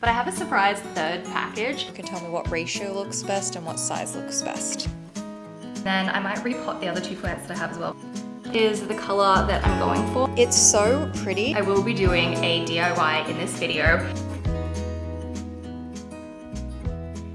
But I have a surprise third package. You can tell me what ratio looks best and what size looks best. Then I might repot the other two plants that I have as well. Is the color that I'm going for. It's so pretty. I will be doing a DIY in this video.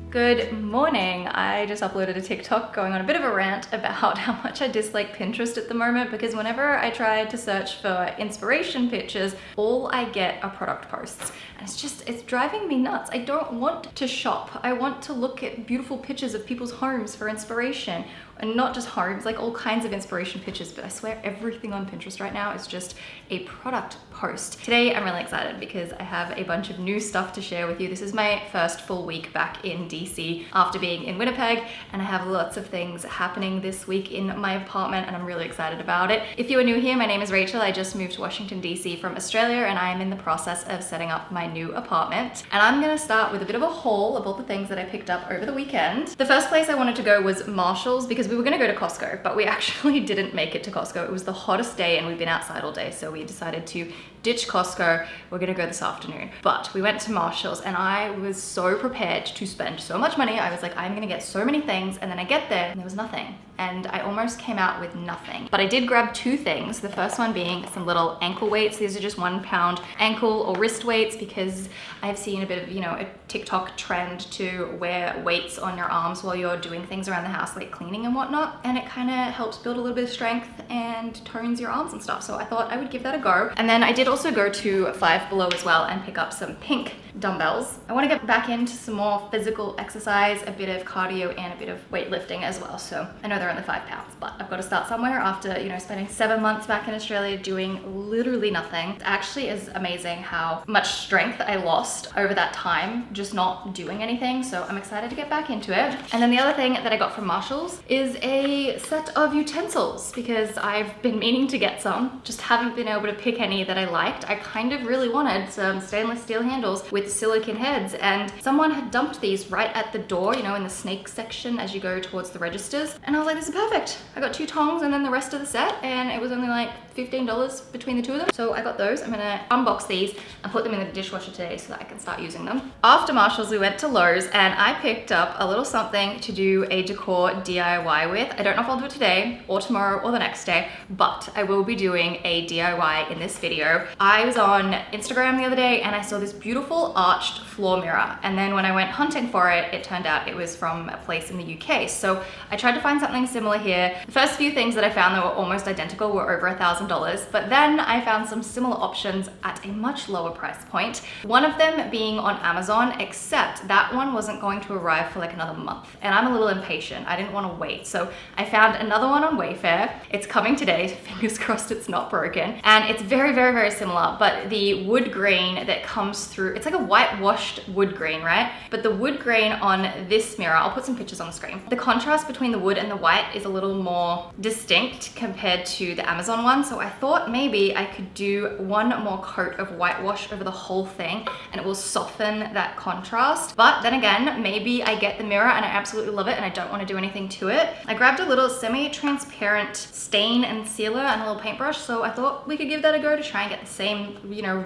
Good morning. I just uploaded a TikTok going on a bit of a rant about how much I dislike Pinterest at the moment, because whenever I try to search for inspiration pictures, all I get are product posts. And it's driving me nuts. I don't want to shop. I want to look at beautiful pictures of people's homes for inspiration. And not just homes, like all kinds of inspiration pictures, but I swear everything on Pinterest right now is just a product post. Today I'm really excited because I have a bunch of new stuff to share with you. This is my first full week back in DC after being in Winnipeg, and I have lots of things happening this week in my apartment and I'm really excited about it. If you are new here, my name is Rachel. I just moved to Washington DC from Australia and I am in the process of setting up my new apartment. And I'm gonna start with a bit of a haul of all the things that I picked up over the weekend. The first place I wanted to go was Marshall's, because we were gonna go to Costco, but we actually didn't make it to Costco. It was the hottest day and we've been outside all day, so we decided to ditch Costco. We're gonna go this afternoon. But we went to Marshall's and I was so prepared to spend so much money. I was like, I'm gonna get so many things, and then I get there and there was nothing. And I almost came out with nothing. But I did grab two things. The first one being some little ankle weights. These are just 1 pound ankle or wrist weights, because I've seen a bit of, a TikTok trend to wear weights on your arms while you're doing things around the house, like cleaning and whatnot. And it kind of helps build a little bit of strength and tones your arms and stuff. So I thought I would give that a go. And then I did also go to Five Below as well and pick up some pink dumbbells. I want to get back into some more physical exercise, a bit of cardio and a bit of weightlifting as well. So I know they're only 5 pounds, but I've got to start somewhere after, spending 7 months back in Australia doing literally nothing. It actually is amazing how much strength I lost over that time just not doing anything. So I'm excited to get back into it. And then the other thing that I got from Marshall's is a set of utensils, because I've been meaning to get some, just haven't been able to pick any that I liked. I kind of really wanted some stainless steel handles with silicone heads, and someone had dumped these right at the door, in the snake section as you go towards the registers. And I was like, this is perfect. I got 2 tongs and then the rest of the set, and it was only like $15 between the two of them. So I got those. I'm gonna unbox these and put them in the dishwasher today so that I can start using them. After Marshall's, we went to Lowe's and I picked up a little something to do a decor DIY with. I don't know if I'll do it today or tomorrow or the next day, but I will be doing a DIY in this video. I was on Instagram the other day and I saw this beautiful arched floor mirror. And then when I went hunting for it, it turned out it was from a place in the UK. So I tried to find something similar here. The first few things that I found that were almost identical were over $1,000, but then I found some similar options at a much lower price point. One of them being on Amazon, except that one wasn't going to arrive for like another month. And I'm a little impatient. I didn't want to wait. So I found another one on Wayfair. It's coming today. Fingers crossed it's not broken. And it's very, very, very similar, but the wood grain that comes through, it's like a whitewashed wood grain, right? But the wood grain on this mirror, I'll put some pictures on the screen. The contrast between the wood and the white is a little more distinct compared to the Amazon one. So I thought maybe I could do one more coat of whitewash over the whole thing and it will soften that contrast. But then again, maybe I get the mirror and I absolutely love it and I don't want to do anything to it. I grabbed a little semi-transparent stain and sealer and a little paintbrush. So I thought we could give that a go to try and get the same,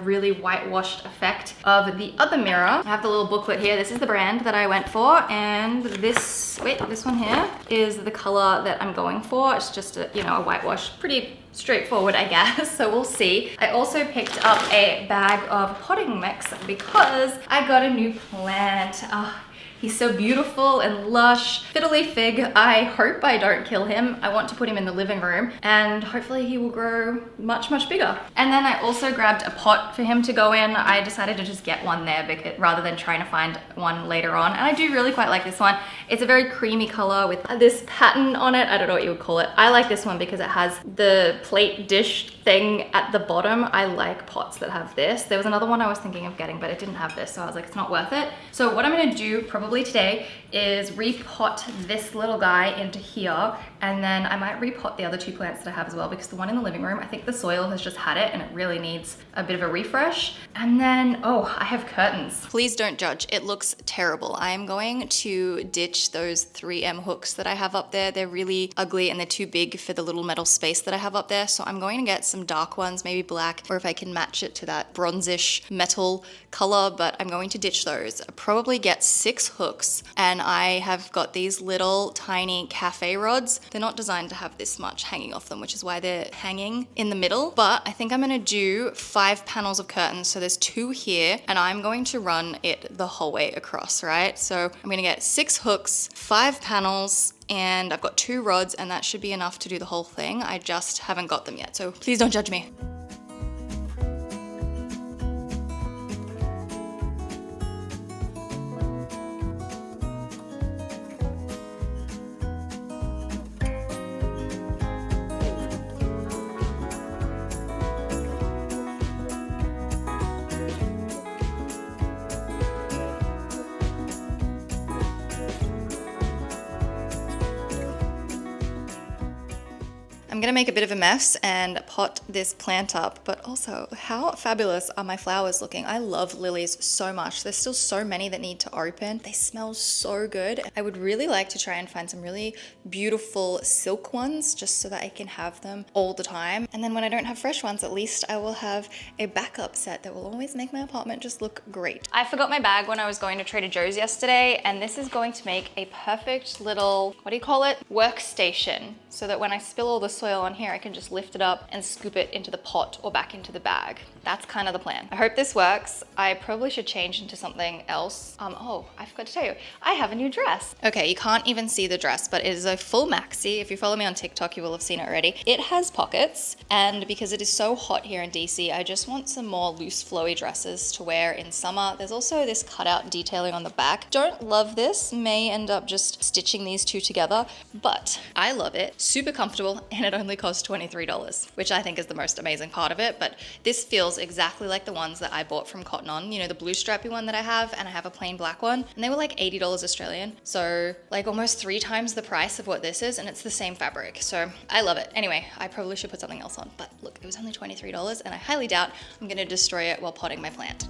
really whitewashed effect of the other mirror. I have the little booklet here. This is the brand that I went for, and this one here is the color that I'm going for. It's just a whitewash, pretty straightforward, I guess. So we'll see. I also picked up a bag of potting mix because I got a new plant. He's so beautiful and lush. Fiddly fig. I hope I don't kill him. I want to put him in the living room and hopefully he will grow much, much bigger. And then I also grabbed a pot for him to go in. I decided to just get one there because, rather than trying to find one later on. And I do really quite like this one. It's a very creamy color with this pattern on it. I don't know what you would call it. I like this one because it has the plate dish thing at the bottom. I like pots that have this. There was another one I was thinking of getting, but it didn't have this. So I was like, it's not worth it. So what I'm gonna do probably probably today is repot this little guy into here, and then I might repot the other 2 plants that I have as well, because the one in the living room, I think the soil has just had it and it really needs a bit of a refresh. And then, oh, I have curtains. Please don't judge, it looks terrible. I am going to ditch those 3M hooks that I have up there. They're really ugly and they're too big for the little metal space that I have up there. So I'm going to get some dark ones, maybe black, or if I can match it to that bronzish metal color, but I'm going to ditch those. I'll probably get 6 hooks, and I have got these little tiny cafe rods. They're not designed to have this much hanging off them, which is why they're hanging in the middle, but I think I'm gonna do 5 panels of curtains. So there's 2 here, and I'm going to run it the whole way across, right? So I'm gonna get 6 hooks, 5 panels, and I've got 2 rods, and that should be enough to do the whole thing. I just haven't got them yet, so please don't judge me. I'm gonna make a bit of a mess and pot this plant up, but also how fabulous are my flowers looking? I love lilies so much. There's still so many that need to open. They smell so good. I would really like to try and find some really beautiful silk ones just so that I can have them all the time. And then when I don't have fresh ones, at least I will have a backup set that will always make my apartment just look great. I forgot my bag when I was going to Trader Joe's yesterday, and this is going to make a perfect little, what do you call it? Workstation, so that when I spill all the soil on here, I can just lift it up and scoop it into the pot or back into the bag. That's kind of the plan. I hope this works. I probably should change into something else. Oh, I forgot to tell you, I have a new dress. Okay, you can't even see the dress, but it is a full maxi. If you follow me on TikTok, you will have seen it already. It has pockets, and because it is so hot here in DC, I just want some more loose flowy dresses to wear in summer. There's also this cutout detailing on the back. Don't love this, may end up just stitching these 2 together, but I love it. Super comfortable, and it only cost $23, which I think is the most amazing part of it. But this feels exactly like the ones that I bought from Cotton On, you know, the blue strapy one that I have, and I have a plain black one, and they were like $80 Australian. So like almost 3 times the price of what this is, and it's the same fabric. So I love it. Anyway, I probably should put something else on, but look, it was only $23, and I highly doubt I'm gonna destroy it while potting my plant.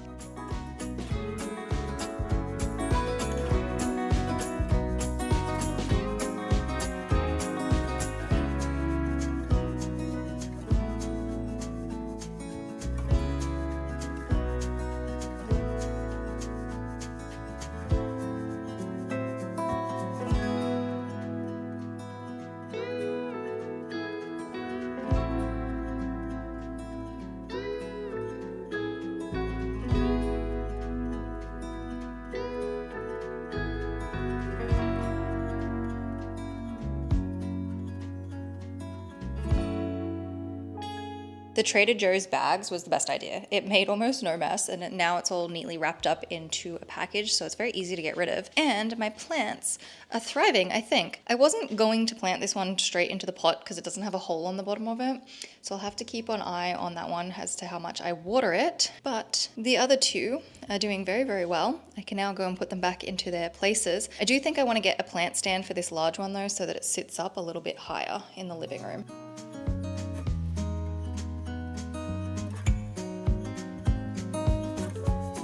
The Trader Joe's bags was the best idea. It made almost no mess, and now it's all neatly wrapped up into a package, so it's very easy to get rid of. And my plants are thriving, I think. I wasn't going to plant this one straight into the pot because it doesn't have a hole on the bottom of it, so I'll have to keep an eye on that one as to how much I water it. But the other 2 are doing very, very well. I can now go and put them back into their places. I do think I want to get a plant stand for this large one though, so that it sits up a little bit higher in the living room.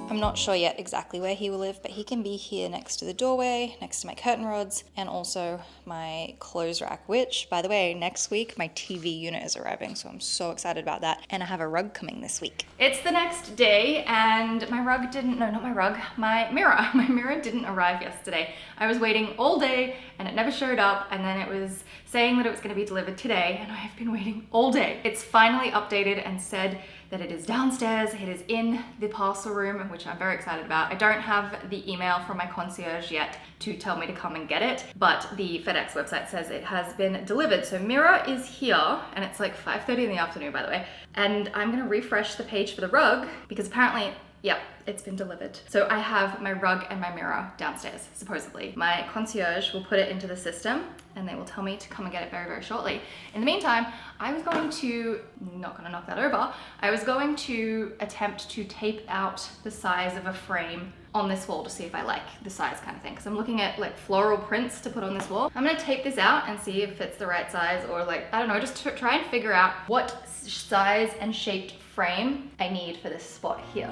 I'm not sure yet exactly where he will live, but he can be here next to the doorway, next to my curtain rods, and also my clothes rack, which, by the way, next week my TV unit is arriving, so I'm so excited about that. And I have a rug coming this week. It's the next day, and my rug didn't, no, not my rug, my mirror. My mirror didn't arrive yesterday. I was waiting all day, and it never showed up, and then it was saying that it was gonna be delivered today, and I have been waiting all day. It's finally updated and said that it is downstairs, it is in the parcel room, which I'm very excited about. I don't have the email from my concierge yet to tell me to come and get it, but the FedEx website says it has been delivered. So mirror is here, and it's like 5:30 in the afternoon, by the way, and I'm gonna refresh the page for the rug because apparently, yep, it's been delivered. So I have my rug and my mirror downstairs, supposedly. My concierge will put it into the system and they will tell me to come and get it very, very shortly. In the meantime, I was going to, not gonna knock that over, I was going to attempt to tape out the size of a frame on this wall to see if I like the size kind of thing. Because I'm looking at like floral prints to put on this wall. I'm gonna tape this out and see if it's the right size, or like, I don't know, just try and figure out what size and shaped frame I need for this spot here.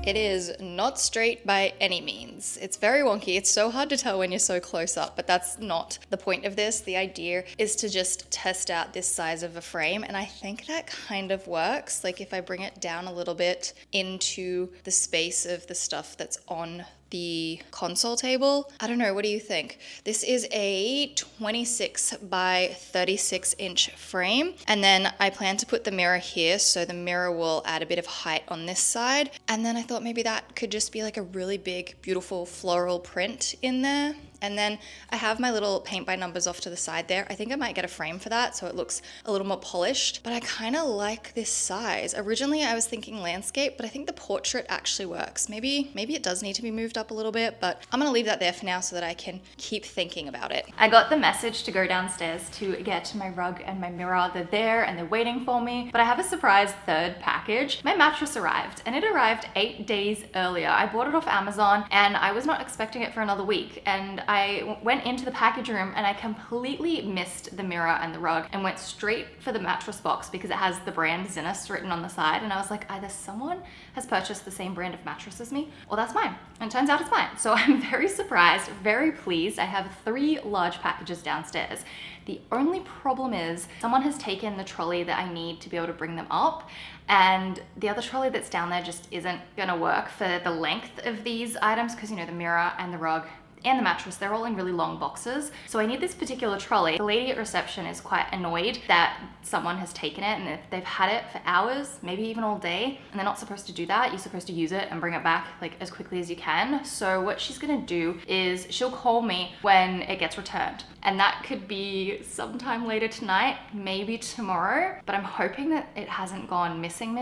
It is not straight by any means. It's very wonky. It's so hard to tell when you're so close up, but that's not the point of this. The idea is to just test out this size of a frame, and I think that kind of works. Like if I bring it down a little bit into the space of the stuff that's on the console table. I don't know, what do you think? This is a 26 by 36 inch frame, and then I plan to put the mirror here, so the mirror will add a bit of height on this side, and then I thought maybe that could just be like a really big beautiful floral print in there. And then I have my little paint by numbers off to the side there. I think I might get a frame for that so it looks a little more polished, but I kind of like this size. Originally I was thinking landscape, but I think the portrait actually works. Maybe it does need to be moved up a little bit, but I'm gonna leave that there for now so that I can keep thinking about it. I got the message to go downstairs to get my rug and my mirror. They're there and they're waiting for me, but I have a surprise third package. My mattress arrived, and it arrived 8 days earlier. I bought it off Amazon and I was not expecting it for another week, and I went into the package room and I completely missed the mirror and the rug and went straight for the mattress box because it has the brand Zinnis written on the side, and I was like, either someone has purchased the same brand of mattress as me or that's mine, and it turns out it's mine. So I'm very surprised, very pleased. I have 3 large packages downstairs. The only problem is someone has taken the trolley that I need to be able to bring them up, and the other trolley that's down there just isn't gonna work for the length of these items because, you know, the mirror and the rug and the mattress, they're all in really long boxes. So I need this particular trolley. The lady at reception is quite annoyed that someone has taken it, and if they've had it for hours, maybe even all day, and they're not supposed to do that. You're supposed to use it and bring it back like as quickly as you can. So what she's gonna do is she'll call me when it gets returned. And that could be sometime later tonight, maybe tomorrow, but I'm hoping that it hasn't gone missing.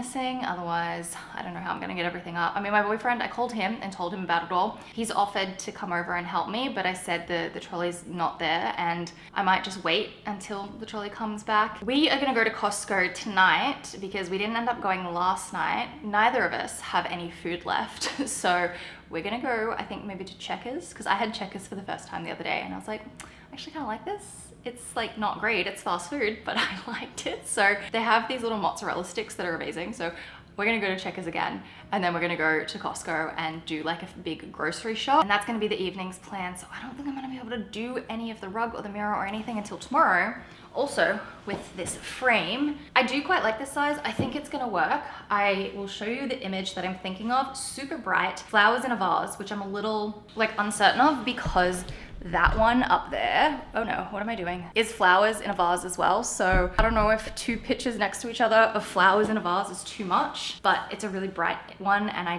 Otherwise, I don't know how I'm gonna get everything up. I mean, my boyfriend, I called him and told him about it all. He's offered to come over and help me, but I said the trolley's not there and I might just wait until the trolley comes back. We are gonna go to Costco tonight because we didn't end up going last night. Neither of us have any food left. So we're gonna go, I think maybe to Checkers, because I had Checkers for the first time the other day and I was like, I actually kind of like this. It's like not great, it's fast food, but I liked it. So they have these little mozzarella sticks that are amazing. So we're gonna go to Checkers again, and then we're gonna go to Costco and do like a big grocery shop. And that's gonna be the evening's plan. So I don't think I'm gonna be able to do any of the rug or the mirror or anything until tomorrow. Also, with this frame, I do quite like this size. I think it's gonna work. I will show you the image that I'm thinking of. Super bright, flowers in a vase, which I'm a little like uncertain of because that one up there, oh no, what am I doing? Is flowers in a vase as well. So I don't know if 2 pictures next to each other of flowers in a vase is too much, but it's a really bright one. And I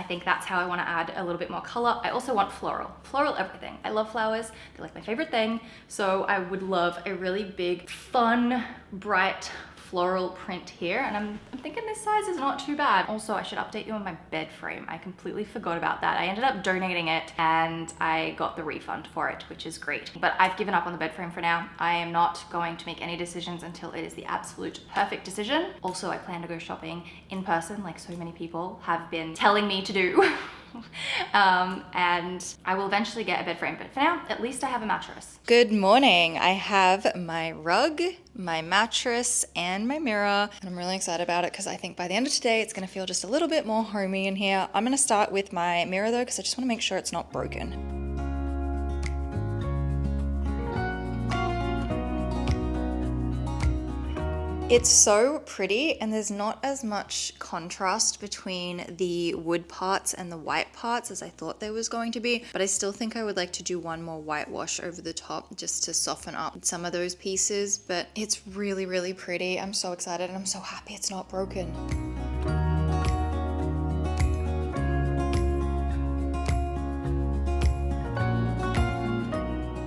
think that's how I want to add a little bit more color. I also want floral everything. I love flowers. They're like my favorite thing. So I would love a really big, fun, bright, floral print here, and I'm thinking this size is not too bad. Also, I should update you on my bed frame. I completely forgot about that. I ended up donating it and I got the refund for it, which is great. But I've given up on the bed frame for now. I am not going to make any decisions until it is the absolute perfect decision. Also, I plan to go shopping in person like so many people have been telling me to do. And I will eventually get a bed frame, but for now, at least I have a mattress. Good morning. I have my rug, my mattress, and my mirror, and I'm really excited about it because I think by the end of today, it's gonna feel just a little bit more homey in here. I'm gonna start with my mirror though, because I just wanna make sure it's not broken. It's so pretty, and there's not as much contrast between the wood parts and the white parts as I thought there was going to be, but I still think I would like to do one more whitewash over the top just to soften up some of those pieces, but it's really, really pretty. I'm so excited and I'm so happy it's not broken.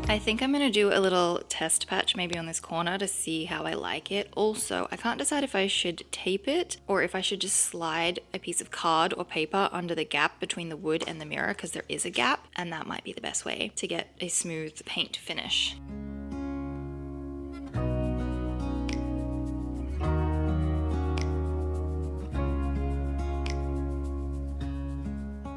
I think I'm gonna do a little test patch maybe on this corner to see how I like it. Also, I can't decide if I should tape it or if I should just slide a piece of card or paper under the gap between the wood and the mirror, because there is a gap, and that might be the best way to get a smooth paint finish.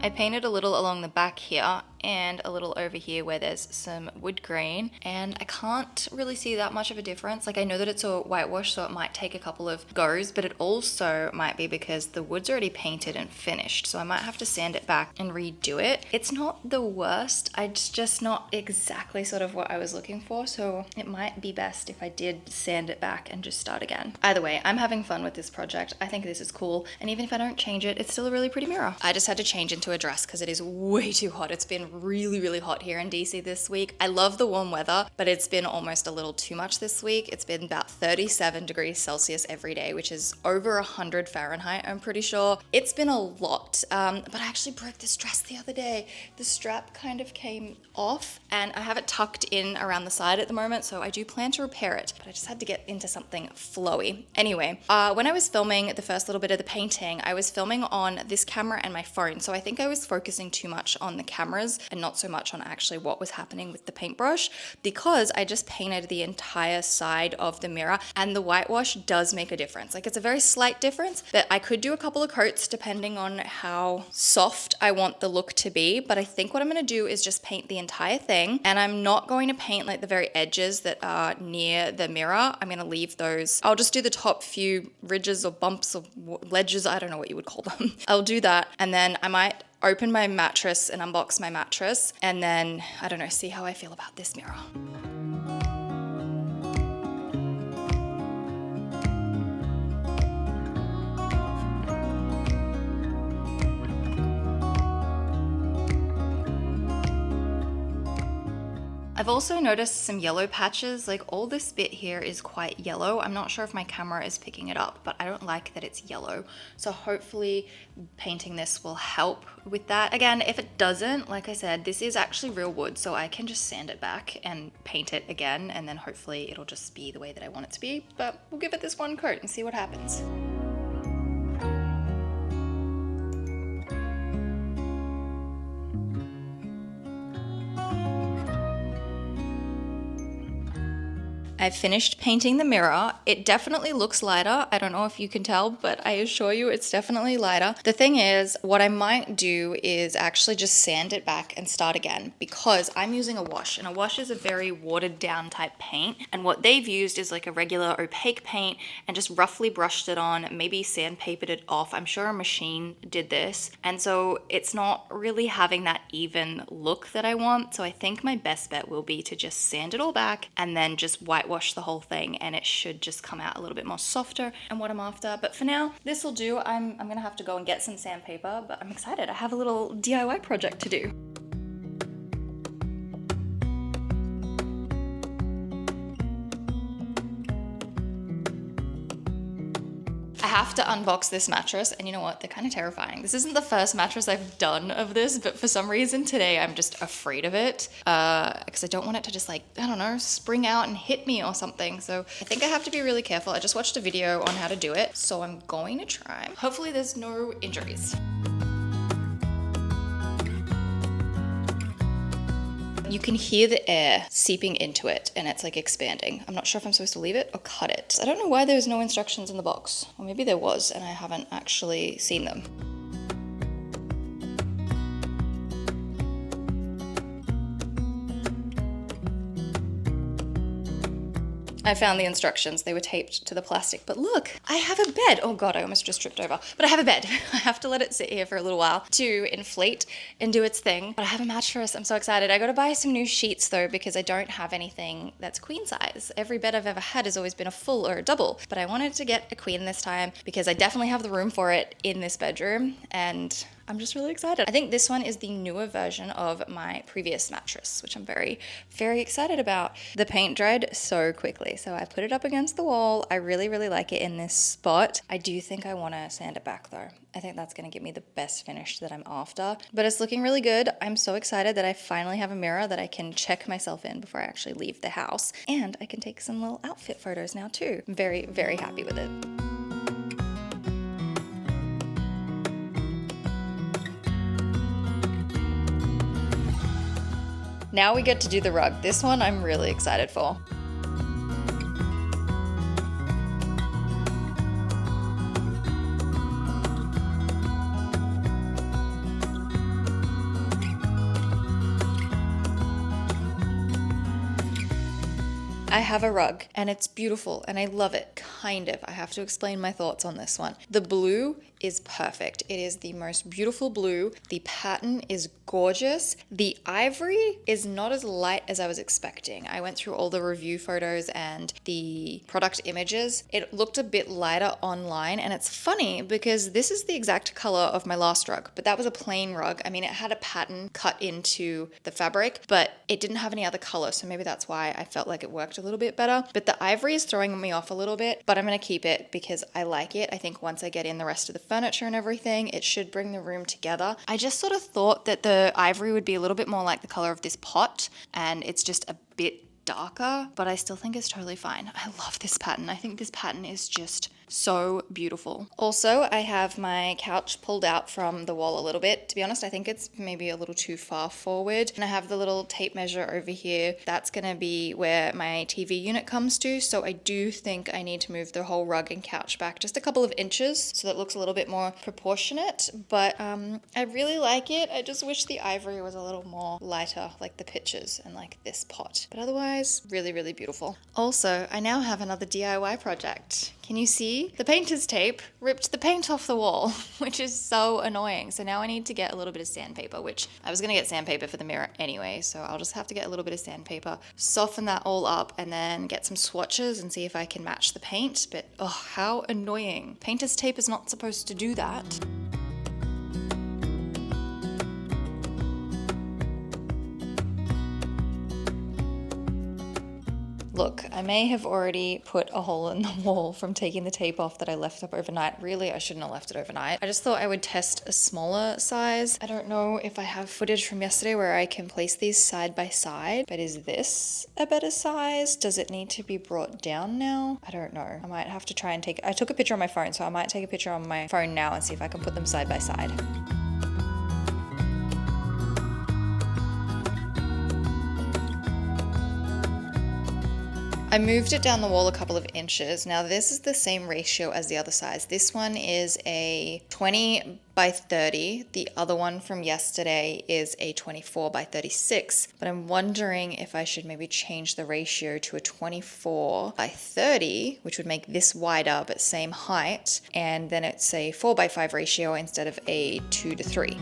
I painted a little along the back here and a little over here where there's some wood grain, and I can't really see that much of a difference. Like, I know that it's a whitewash, so it might take a couple of goes, but it also might be because the wood's already painted and finished, so I might have to sand it back and redo it. It's not the worst, it's just not exactly sort of what I was looking for, so it might be best if I did sand it back and just start again. Either way, I'm having fun with this project. I think this is cool, and even if I don't change it, it's still a really pretty mirror. I just had to change into a dress because it is way too hot. It's been really hot here in DC this week. I love the warm weather, but it's been almost a little too much this week. It's been about 37 degrees Celsius every day, which is over 100 Fahrenheit, I'm pretty sure. It's been a lot, but I actually broke this dress the other day. The strap kind of came off and I have it tucked in around the side at the moment, so I do plan to repair it, but I just had to get into something flowy. Anyway, when I was filming the first little bit of the painting, I was filming on this camera and my phone, so I think I was focusing too much on the cameras and not so much on actually what was happening with the paintbrush, because I just painted the entire side of the mirror, and the whitewash does make a difference. Like, it's a very slight difference, but I could do a couple of coats depending on how soft I want the look to be, but I think what I'm going to do is just paint the entire thing, and I'm not going to paint like the very edges that are near the mirror. I'm going to leave those. I'll just do the top few ridges or bumps or ledges, I don't know what you would call them. I'll do that, and then I might open my mattress and unbox my mattress, and then, I don't know, see how I feel about this mirror. I've also noticed some yellow patches, like all this bit here is quite yellow. I'm not sure if my camera is picking it up, but I don't like that it's yellow. So hopefully painting this will help with that. Again, if it doesn't, like I said, this is actually real wood, so I can just sand it back and paint it again, and then hopefully it'll just be the way that I want it to be. But we'll give it this one coat and see what happens. I've finished painting the mirror. It definitely looks lighter. I don't know if you can tell, but I assure you it's definitely lighter. The thing is, what I might do is actually just sand it back and start again, because I'm using a wash, and a wash is a very watered down type paint. And what they've used is like a regular opaque paint and just roughly brushed it on, maybe sandpapered it off. I'm sure a machine did this. And so it's not really having that even look that I want. So I think my best bet will be to just sand it all back and then just whitewash the whole thing, and it should just come out a little bit more softer and what I'm after. But for now, this will do. I'm gonna have to go and get some sandpaper, but I'm excited. I have a little DIY project to do. I have to unbox this mattress, and you know what? They're kind of terrifying. This isn't the first mattress I've done of this, but for some reason today I'm just afraid of it because I don't want it to just, like, I don't know, spring out and hit me or something. So I think I have to be really careful. I just watched a video on how to do it, so I'm going to try. Hopefully there's no injuries. You can hear the air seeping into it, and it's like expanding. I'm not sure if I'm supposed to leave it or cut it. I don't know why there's no instructions in the box. Or maybe there was and I haven't actually seen them. I found the instructions. They were taped to the plastic, but look, I have a bed. Oh God, I almost just tripped over, but I have a bed. I have to let it sit here for a little while to inflate and do its thing. But I have a mattress. I'm so excited. I got to buy some new sheets though, because I don't have anything that's queen size. Every bed I've ever had has always been a full or a double, but I wanted to get a queen this time because I definitely have the room for it in this bedroom, and I'm just really excited. I think this one is the newer version of my previous mattress, which I'm very, very excited about. The paint dried so quickly, so I put it up against the wall. I really, really like it in this spot. I do think I want to sand it back though. I think that's going to give me the best finish that I'm after, but it's looking really good. I'm so excited that I finally have a mirror that I can check myself in before I actually leave the house, and I can take some little outfit photos now too. I'm very, very happy with it. Now we get to do the rug. This one I'm really excited for. I have a rug and it's beautiful and I love it, kind of. I have to explain my thoughts on this one. The blue is perfect. It is the most beautiful blue. The pattern is gorgeous. The ivory is not as light as I was expecting. I went through all the review photos and the product images. It looked a bit lighter online, and it's funny because this is the exact color of my last rug, but that was a plain rug. I mean, it had a pattern cut into the fabric, but it didn't have any other color, so maybe that's why I felt like it worked a little bit better. But the ivory is throwing me off a little bit, but I'm gonna keep it because I like it. I think once I get in the rest of the furniture and everything, it should bring the room together. I just sort of thought that the ivory would be a little bit more like the color of this pot, and it's just a bit darker, but I still think it's totally fine. I love this pattern. I think this pattern is just so beautiful. Also, I have my couch pulled out from the wall a little bit. To be honest, I think it's maybe a little too far forward. And I have the little tape measure over here. That's gonna be where my TV unit comes to. So I do think I need to move the whole rug and couch back just a couple of inches so that it looks a little bit more proportionate. But I really like it. I just wish the ivory was a little more lighter, like the pictures and like this pot. But otherwise, really, really beautiful. Also, I now have another DIY project. Can you see? The painter's tape ripped the paint off the wall, which is so annoying. So now I need to get a little bit of sandpaper, which I was gonna get sandpaper for the mirror anyway, so I'll just have to get a little bit of sandpaper, soften that all up, and then get some swatches and see if I can match the paint. But oh, how annoying. Painter's tape is not supposed to do that. Look, I may have already put a hole in the wall from taking the tape off that I left up overnight. Really, I shouldn't have left it overnight. I just thought I would test a smaller size. I don't know if I have footage from yesterday where I can place these side by side, but is this a better size? Does it need to be brought down now? I don't know. I might have to try and I took a picture on my phone, so I might take a picture on my phone now and see if I can put them side by side. I moved it down the wall a couple of inches. Now this is the same ratio as the other size. This one is a 20 by 30. The other one from yesterday is a 24 by 36. But I'm wondering if I should maybe change the ratio to a 24 by 30, which would make this wider but same height. And then it's a 4 by 5 ratio instead of a 2 to 3.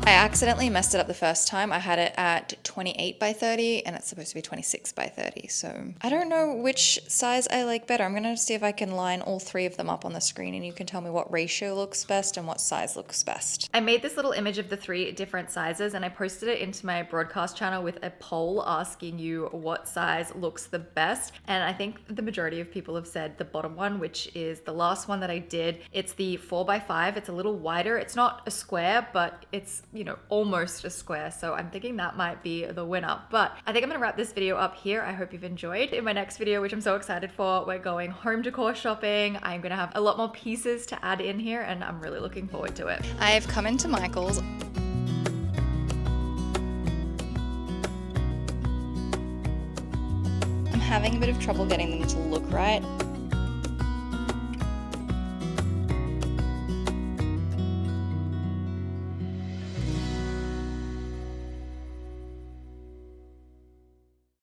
I accidentally messed it up the first time. I had it at 28 by 30 and it's supposed to be 26 by 30. So I don't know which size I like better. I'm gonna see if I can line all three of them up on the screen and you can tell me what ratio looks best and what size looks best. I made this little image of the 3 different sizes and I posted it into my broadcast channel with a poll asking you what size looks the best. And I think the majority of people have said the bottom one, which is the last one that I did. It's the 4 by 5. It's a little wider. It's not a square, but it's, you know, almost a square. So I'm thinking that might be the winner. But I think I'm gonna wrap this video up here. I hope you've enjoyed. In my next video, which I'm so excited for, we're going home decor shopping. I'm gonna have a lot more pieces to add in here and I'm really looking forward to it. I've come into Michael's. I'm having a bit of trouble getting them to look right.